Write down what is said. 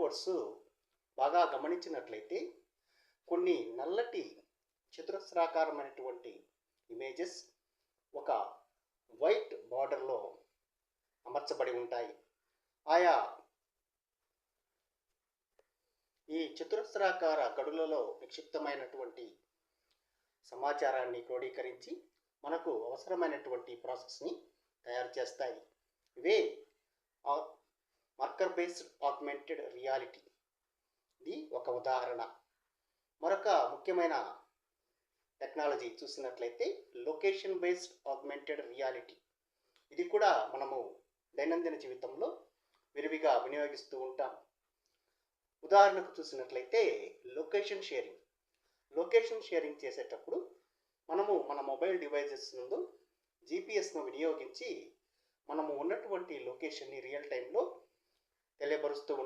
Boards బాగా గమనించినట్లయితే కొన్ని నల్లటి చతురస్రాకారమైనటువంటి ఇమేజెస్ ఒక వైట్ బార్డర్లో అమర్చబడి ఉంటాయి. ఆయా ఈ చతురస్రాకార గడులలో నిక్షిప్తమైనటువంటి సమాచారాన్ని క్రోడీకరించి మనకు అవసరమైనటువంటి ప్రాసెస్ని తయారు చేస్తాయి. ఇవే మార్కర్ బేస్డ్ ఆగ్మెంటెడ్ రియాలిటీ. ఇది ఒక ఉదాహరణ. మరొక ముఖ్యమైన టెక్నాలజీ చూసినట్లయితే లొకేషన్ బేస్డ్ ఆగ్మెంటెడ్ రియాలిటీ. ఇది కూడా మనము దైనందిన జీవితంలో విరివిగా వినియోగిస్తూ ఉంటాం. ఉదాహరణకు చూసినట్లయితే లొకేషన్ షేరింగ్ చేసేటప్పుడు మనము మన మొబైల్ డివైజెస్ నందు జీపీఎస్ను వినియోగించి మనము ఉన్నటువంటి లొకేషన్ని రియల్ టైంలో తెలియపరుస్తూ ఉంటాం.